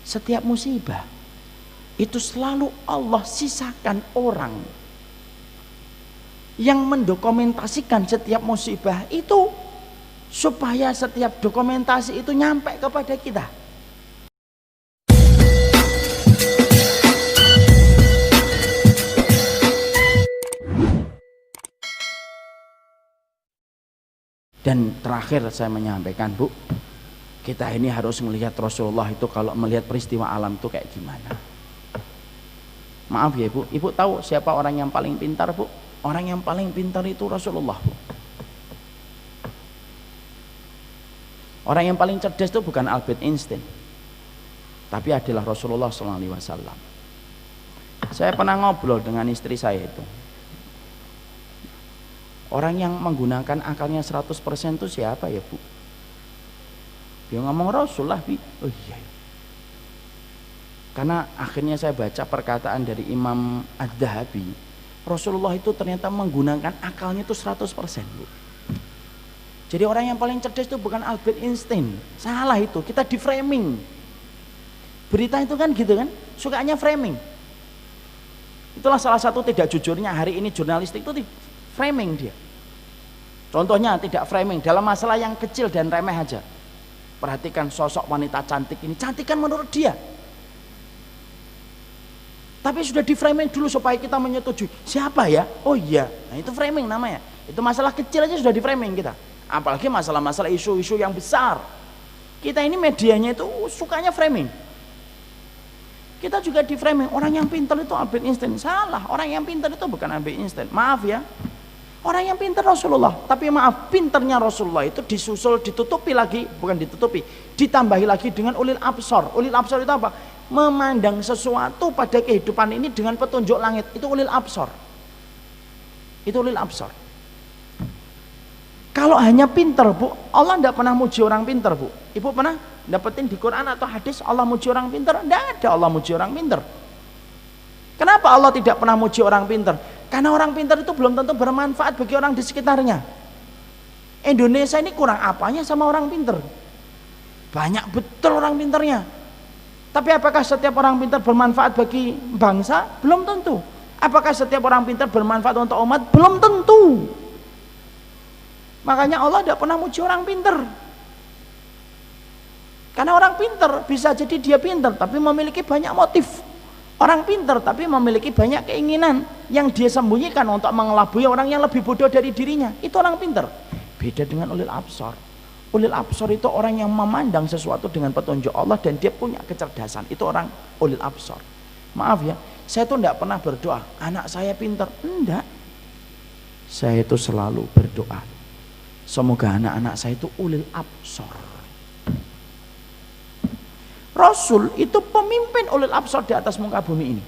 setiap musibah itu selalu Allah sisakan orang yang mendokumentasikan setiap musibah itu, supaya setiap dokumentasi itu nyampe kepada kita. Dan terakhir saya menyampaikan, Bu, kita ini harus melihat Rasulullah itu kalau melihat peristiwa alam itu kayak gimana. Maaf ya Bu, Ibu tahu siapa orang yang paling pintar, Bu? Orang yang paling pintar itu Rasulullah, Bu. Orang yang paling cerdas itu bukan Albert Einstein, tapi adalah Rasulullah SAW. Saya pernah ngobrol dengan istri saya itu. Orang yang menggunakan akalnya 100% itu siapa ya, Bu? Dia ngomong Rasulullah, Bi. Oh iya. Karena akhirnya saya baca perkataan dari Imam Ad-Dhahabi, Rasulullah itu ternyata menggunakan akalnya itu 100%, Bu. Jadi orang yang paling cerdas itu bukan Albert Einstein. Salah itu, kita di framing. Berita itu kan gitu kan, sukanya framing. Itulah salah satu tidak jujurnya hari ini jurnalistik itu framing dia. Contohnya tidak framing dalam masalah yang kecil dan remeh aja. Perhatikan sosok wanita cantik ini, cantik kan menurut dia. Tapi sudah di framing dulu supaya kita menyetujui. Siapa ya? Oh iya, nah itu framing namanya. Itu masalah kecil aja sudah di framing kita. Apalagi masalah-masalah isu-isu yang besar. Kita ini medianya itu sukanya framing. Kita juga di framing. Orang yang pintar itu Albert Einstein. Salah, orang yang pintar itu bukan Albert Einstein. Maaf ya. Orang yang pintar Rasulullah. Tapi maaf, pintarnya Rasulullah itu disusul, ditutupi lagi. Bukan ditutupi, ditambahi lagi dengan ulil absar. Ulil absar itu apa? Memandang sesuatu pada kehidupan ini dengan petunjuk langit. Itu ulil absar. Itu ulil absar. Kalau hanya pintar, Bu, Allah tidak pernah muji orang pintar, Bu. Ibu pernah dapetin di Quran atau hadis Allah muji orang pintar? Tidak ada Allah muji orang pintar. Kenapa Allah tidak pernah muji orang pintar? Karena orang pintar itu belum tentu bermanfaat bagi orang di sekitarnya. Indonesia ini kurang apanya sama orang pintar? Banyak betul orang pintarnya. Tapi apakah setiap orang pintar bermanfaat bagi bangsa? Belum tentu. Apakah setiap orang pintar bermanfaat untuk umat? Belum tentu. Makanya Allah tidak pernah muji orang pintar. Karena orang pintar bisa jadi dia pintar tapi memiliki banyak motif. Orang pintar tapi memiliki banyak keinginan yang dia sembunyikan untuk mengelabui orang yang lebih bodoh dari dirinya. Itu orang pintar. Beda dengan ulil absar. Ulil absar itu orang yang memandang sesuatu dengan petunjuk Allah dan dia punya kecerdasan. Itu orang ulil absar. Maaf ya, saya tuh tidak pernah berdoa anak saya pintar. Enggak. Saya itu selalu berdoa, semoga anak-anak saya itu ulil absar. Rasul itu pemimpin ulil absar di atas muka bumi ini.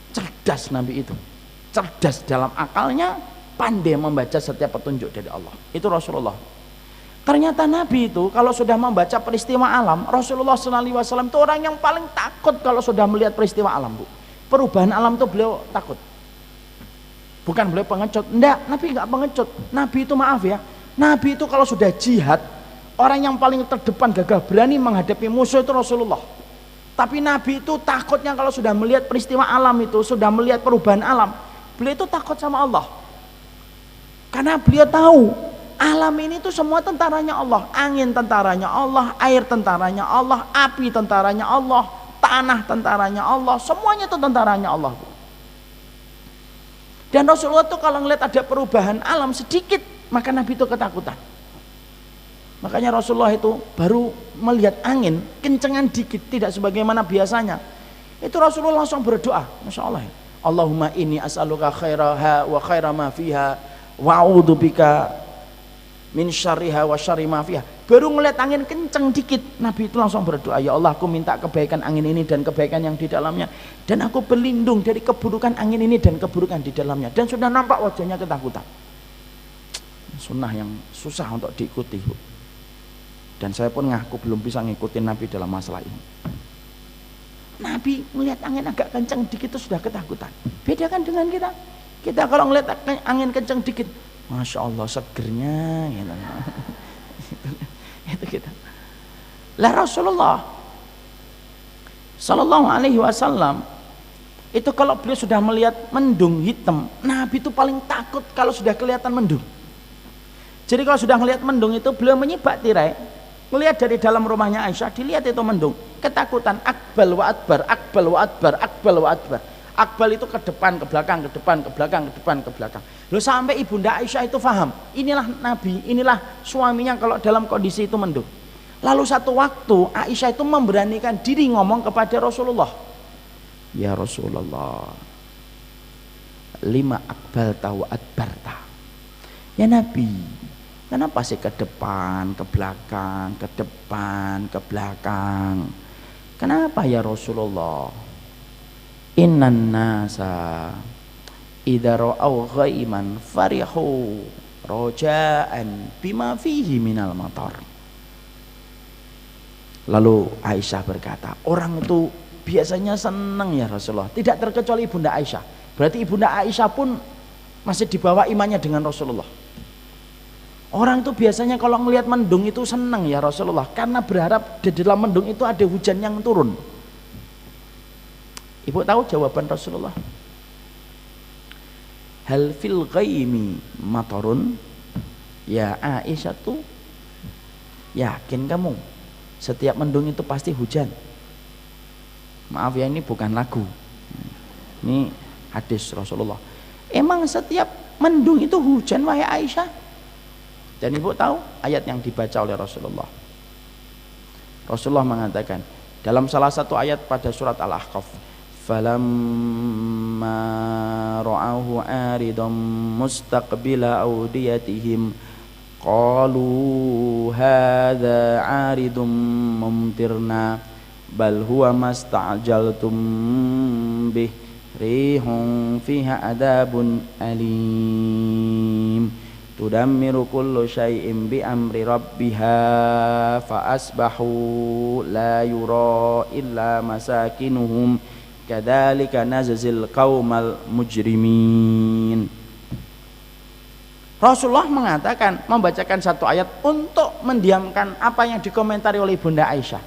Cerdas Nabi itu. Cerdas dalam akalnya, pandai membaca setiap petunjuk dari Allah. Itu Rasulullah. Ternyata Nabi itu kalau sudah membaca peristiwa alam, Rasulullah SAW itu orang yang paling takut kalau sudah melihat peristiwa alam, Bu. Perubahan alam itu beliau takut. Bukan beliau pengecut. Enggak, Nabi enggak pengecut. Nabi itu maaf ya, Nabi itu kalau sudah jihad, orang yang paling terdepan gagah berani menghadapi musuh itu Rasulullah. Tapi Nabi itu takutnya kalau sudah melihat peristiwa alam itu, sudah melihat perubahan alam, beliau itu takut sama Allah. Karena beliau tahu alam ini tuh semua tentaranya Allah. Angin tentaranya Allah, air tentaranya Allah, api tentaranya Allah, tanah tentaranya Allah, semuanya itu tentaranya Allah. Dan Rasulullah tuh kalau ngelihat ada perubahan alam sedikit, maka Nabi itu ketakutan. Makanya Rasulullah itu baru melihat angin kencengan dikit, tidak sebagaimana biasanya, itu Rasulullah langsung berdoa, Masya Allah, Allahumma inni as'aluka khairaha wa khaira ma fiha wa a'udzubika min syarriha wa syarri ma fiha. Baru ngelihat angin kenceng dikit, Nabi itu langsung berdoa, ya Allah, aku minta kebaikan angin ini dan kebaikan yang di dalamnya, dan aku berlindung dari keburukan angin ini dan keburukan di dalamnya. Dan sudah nampak wajahnya ketakutan. Sunnah yang susah untuk diikuti, Bu. Dan saya pun ngaku belum bisa ngikutin Nabi dalam masalah ini. Nabi melihat angin agak kencang dikit itu sudah ketakutan. Beda kan dengan kita. Kita kalau ngelihat angin kencang dikit, Masya Allah segernya gitu. Itu kita. Lah Rasulullah Sallallahu alaihi wasallam itu kalau beliau sudah melihat mendung hitam, Nabi itu paling takut kalau sudah kelihatan mendung. Jadi kalau sudah melihat mendung itu beliau menyibak tirai, melihat dari dalam rumahnya Aisyah, dilihat itu mendung, ketakutan, akbal wa adbar, akbal wa adbar, akbal wa adbar. Akbal itu ke depan, ke belakang, ke depan, ke belakang, ke depan, ke belakang. Loh, sampai ibunda Aisyah itu paham, inilah Nabi, inilah suaminya kalau dalam kondisi itu mendung. Lalu satu waktu Aisyah itu memberanikan diri ngomong kepada Rasulullah, ya Rasulullah, lima akbal tahu adbarta. Ya Nabi, kenapa sih ke depan, ke belakang, ke depan, ke belakang? Kenapa ya Rasulullah? Innan nasa idza ra'au ghaiman farihu roja'an bima fihi minal matar. Lalu Aisyah berkata, orang itu biasanya senang ya Rasulullah, tidak terkecuali ibunda Aisyah. Berarti ibunda Aisyah pun masih di bawah imannya dengan Rasulullah. Orang itu biasanya kalau melihat mendung itu senang ya Rasulullah, karena berharap di dalam mendung itu ada hujan yang turun. Ibu tahu jawaban Rasulullah? Hal fil ghaimi matarun? Ya Aisyah tuh, yakin kamu setiap mendung itu pasti hujan? Maaf ya, ini bukan lagu, ini hadis Rasulullah. Emang setiap mendung itu hujan wahai Aisyah? Dan ibu tahu ayat yang dibaca oleh Rasulullah. Rasulullah mengatakan dalam salah satu ayat pada surat Al-Ahqaf, falamma ra'ahu aridam mustaqbila awdiyatihim qalu hadza aridum mumtirna bal huwa masta'jaltum bih rihun fiha adabun alim tudammiru kullu syai'in bi amri rabbiha fa asbahu la yura illa masakinuhum kadzalika nazzil qaumal mujrimin. Rasulullah mengatakan, membacakan satu ayat untuk mendiamkan apa yang dikomentari oleh Bunda Aisyah.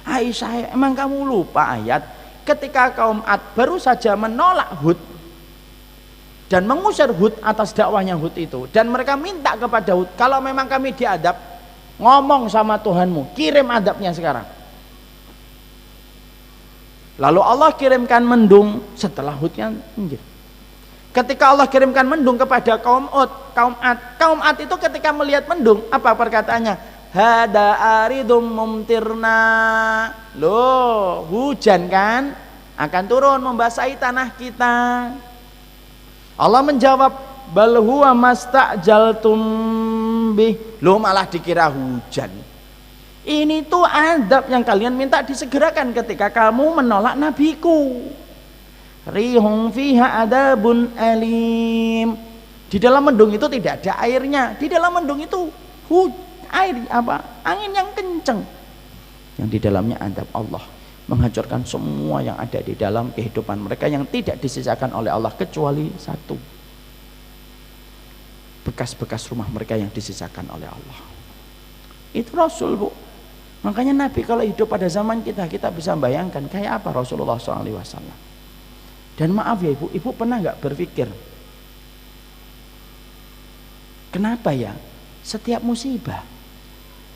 Aisyah, emang kamu lupa ayat ketika kaum Ad baru saja menolak Hud dan mengusir Hud atas dakwahnya Hud itu, dan mereka minta kepada Hud, kalau memang kami diadab, ngomong sama Tuhanmu, kirim adabnya sekarang. Lalu Allah kirimkan mendung setelah Hudnya minggir. Ketika Allah kirimkan mendung kepada kaum Ad itu ketika melihat mendung, apa perkataannya? Hada aridum mumtirna. Loh, hujan kan akan turun membasahi tanah kita. Allah menjawab, bal huwa masta'jaltum bih. Loh, malah dikira hujan. Ini tuh adab yang kalian minta disegerakan ketika kamu menolak nabiku. Rihum fiha adabun alim. Di dalam mendung itu tidak ada airnya. Di dalam mendung itu angin yang kencang. Yang di dalamnya adab Allah, menghancurkan semua yang ada di dalam kehidupan mereka yang tidak disisakan oleh Allah kecuali satu, bekas-bekas rumah mereka yang disisakan oleh Allah. Itu Rasul, Bu. Makanya Nabi kalau hidup pada zaman kita bisa bayangkan kayak apa Rasulullah SAW. Dan maaf ya ibu pernah nggak berpikir kenapa ya setiap musibah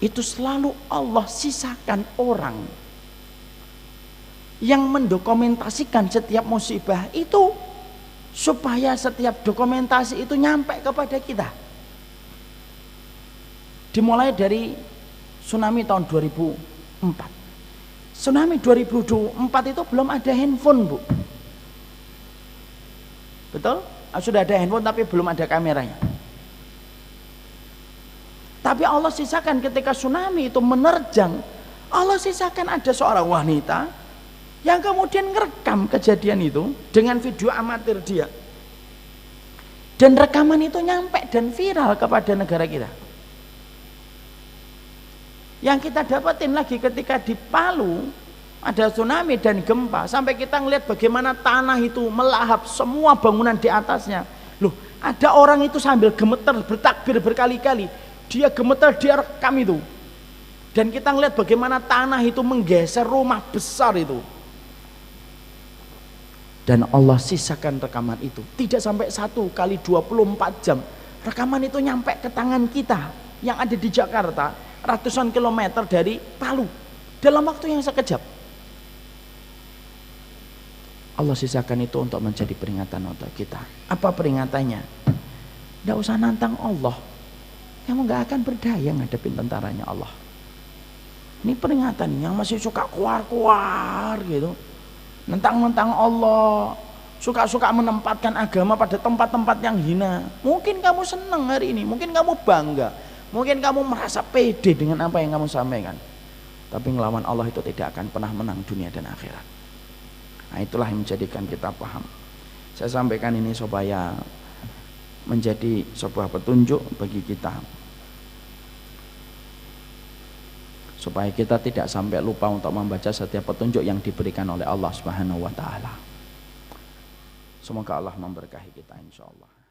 itu selalu Allah sisakan orang yang mendokumentasikan setiap musibah itu, supaya setiap dokumentasi itu nyampe kepada kita. Dimulai dari tsunami tahun 2004. Tsunami 2004 itu belum ada handphone, Bu. Betul? Sudah ada handphone tapi belum ada kameranya. Tapi Allah sisakan ketika tsunami itu menerjang, Allah sisakan ada seorang wanita yang kemudian ngerekam kejadian itu dengan video amatir dia. Dan rekaman itu nyampe dan viral kepada negara kita. Yang kita dapatin lagi ketika di Palu ada tsunami dan gempa, sampai kita ngelihat bagaimana tanah itu melahap semua bangunan di atasnya. Loh, ada orang itu sambil gemeter bertakbir berkali-kali, dia gemeter, dia rekam itu. Dan kita ngeliat bagaimana tanah itu menggeser rumah besar itu. Dan Allah sisakan rekaman itu. Tidak sampai 1 kali 24 jam. Rekaman itu nyampe ke tangan kita yang ada di Jakarta, ratusan kilometer dari Palu. Dalam waktu yang sekejap. Allah sisakan itu untuk menjadi peringatan untuk kita. Apa peringatannya? Tidak usah nantang Allah. Kamu gak akan berdaya ngadepin tentaranya Allah. Ini peringatan yang masih suka kuar-kuar gitu. Nentang-nentang Allah, suka-suka menempatkan agama pada tempat-tempat yang hina. Mungkin kamu senang hari ini, mungkin kamu bangga, mungkin kamu merasa pede dengan apa yang kamu sampaikan. Tapi ngelawan Allah itu tidak akan pernah menang dunia dan akhirat. Nah, itulah yang menjadikan kita paham. Saya sampaikan ini supaya menjadi sebuah petunjuk bagi kita, supaya kita tidak sampai lupa untuk membaca setiap petunjuk yang diberikan oleh Allah Subhanahu wa taala. Semoga Allah memberkahi kita insyaallah.